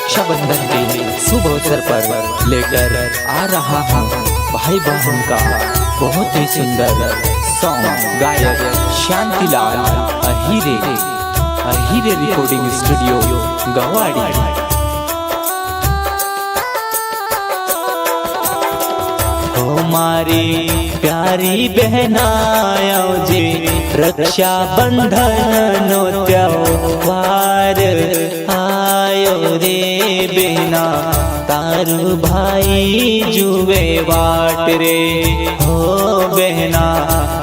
रक्षाबंधन के शुभ अवसर पर लेकर आ रहा हूँ भाई बहन का बहुत ही सुंदर सॉन्ग। गायक शांतिलाल अहीरे, अहीरे रिकॉर्डिंग स्टूडियो गवाड़ी। हमारी प्यारी बहनायो जी रक्षाबंधन नो त्योहार आयो रे बहना, तारू भाई जुए वाट रे हो बहना,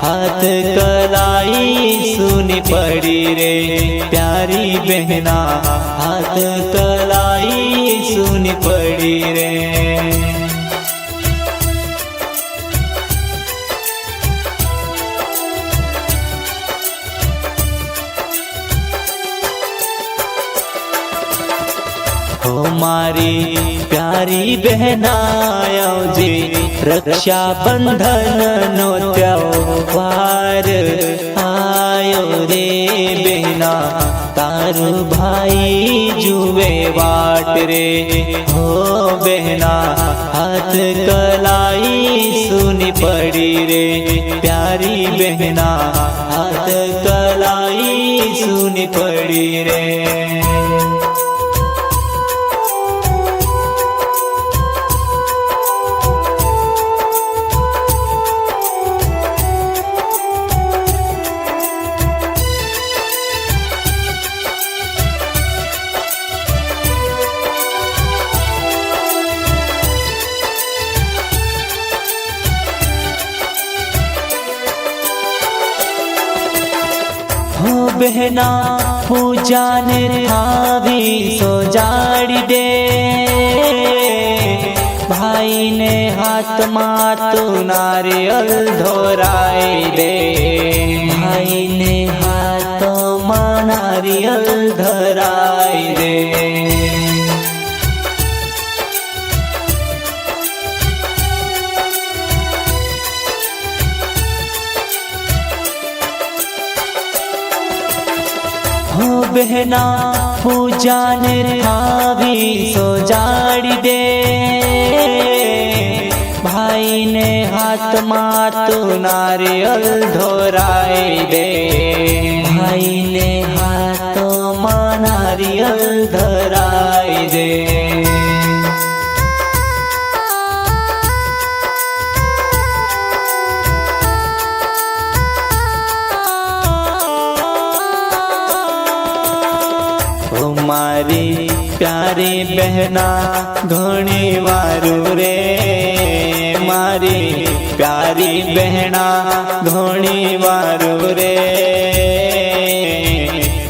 हाथ कलाई सुनी पड़ी रे प्यारी बहना, हाथ कलाई सुनी पड़ी रे। हमारी प्यारी बहनायो जी रक्षाबंधन नो त्योहार आयो रे बहना, तारू भाई जुए वाट रे हो बहना, हाथ कलाई सुनी पड़ी रे प्यारी बहना, हाथ कलाई सुनी पड़ी रे। हो बहना पूजा ने थावी सो जाड़ी दे, भाई ने हाथ मातु नारियल धोराई दे, भाई ने हाथ मा नारियल धराई दे। हो बहना पूजा ने थावी सो जाड़ी दे, भाई ने हाथ मातु नारियल धोराई दे, भाई ने हाथ मा नारियल धराई दे। हमारी प्यारी बहना घणी वारू रे, मारी प्यारी बहना घणी वारू रे,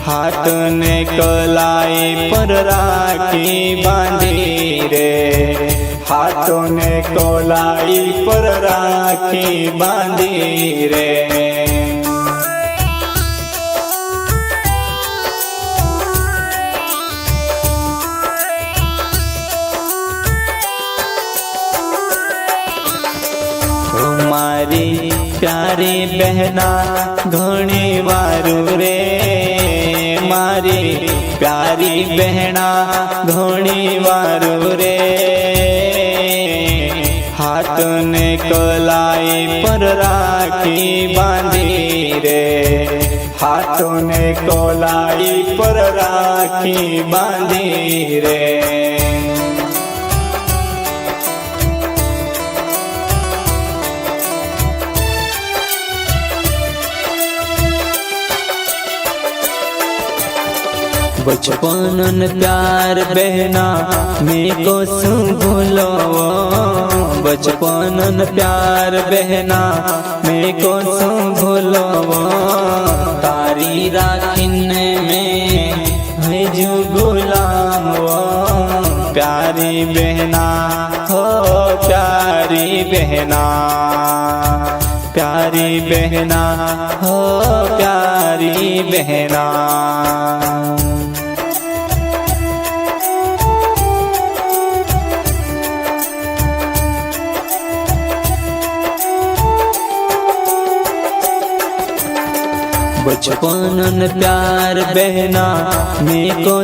हाथ ने कलाई पर राखी बांधी रे, हाथों ने कलाई पर राखी बांधी रे। हमारी प्यारी बहना घणी वारू रे, मारी प्यारी बहना घणी वारू रे, हाथ ने कलाई पर राखी बांधी रे, हाथों ने कलाई पर राखी बांधी रे। बचपन प्यार बहना मैं को सु भूलो, बचपन प्यार बहना मैं को सु भूलो, तारी राखिन में है जो गुलाम वो प्यारी बहना हो प्यारी बहना, प्यारी बहना हो प्यारी बहना। बचपन प्यार बहना में को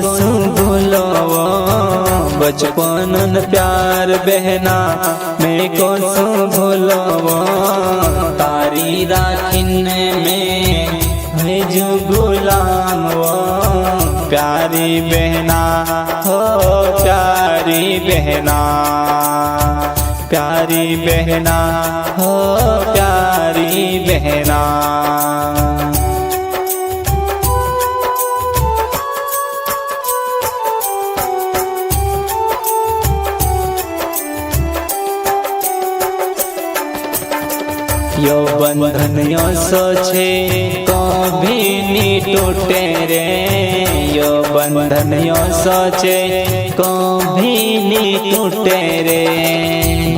भूलवा, बचपन प्यार बहना में को भूलवा, तारी राखिन में है जो गुलामवा, प्यारी बहना हो प्यारी बहना, प्यारी बहना हो प्यारी बहना। यो बंधन यो सोचे कभी नी टूटे रे, यो बंधन यो सोचे कभी नी टूटे रे,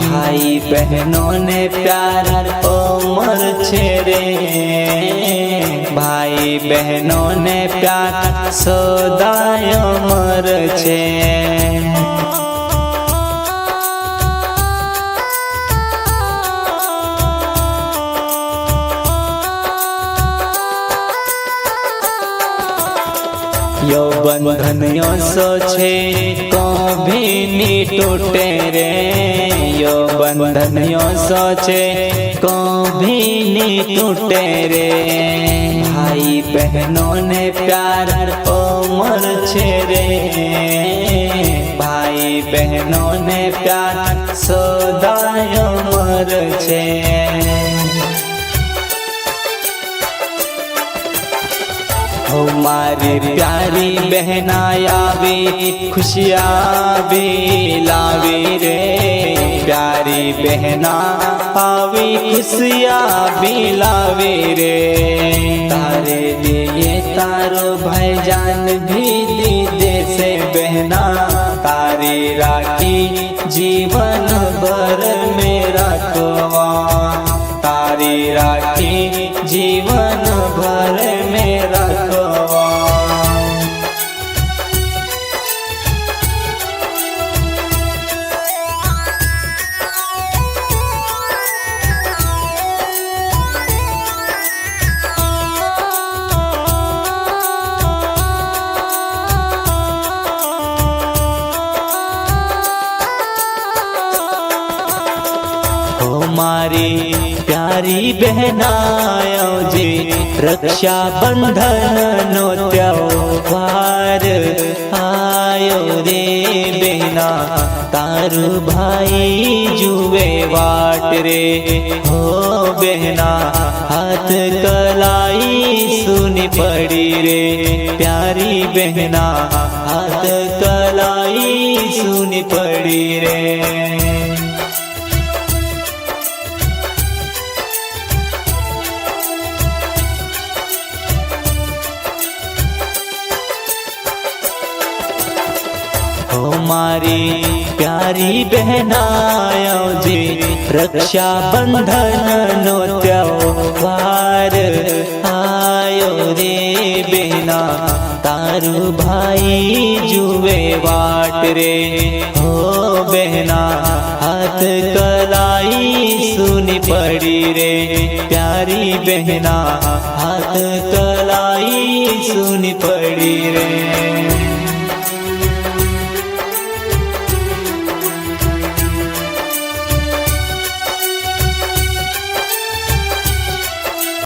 भाई बहनों ने प्यार उमर छे रे, भाई बहनों ने प्यार सदाय उमर छे। यो बंधन यो सोचे कभी नी टूटे रे, यो बंधन यो सोचे कभी नी टूटे रे, भाई बहनों ने प्यार उमर छे रे, भाई बहनों ने प्यार सदाय उमर छे। हमारी प्यारी बहना आवी खुशियाँ भी लावी रे, प्यारी बहना आवी खुशियाँ भी लावी रे, तारे लिए तारो भाईजान भी दे से बहना, तारी राखी जीवन भर मेरा रखवा, तारी राखी जीवन भर मेरा रखवा। हमारी प्यारी बहनायो जी रक्षा बंधन नो त्योहार आयो रे बहना, तारू भाई जुए वाट रे, हो बहना हाथ कलाई सुनी पड़ी रे, प्यारी बहना हाथ कलाई सुनी पड़ी रे। हमारी प्यारी बहनायो जी रक्षा बंधन नो त्योहार आयो रे बहना, तारू भाई जुए वाट रे, हो बहना हाथ कलाई सुनी पड़ी रे, प्यारी बहना हाथ कलाई सुनी पड़ी रे।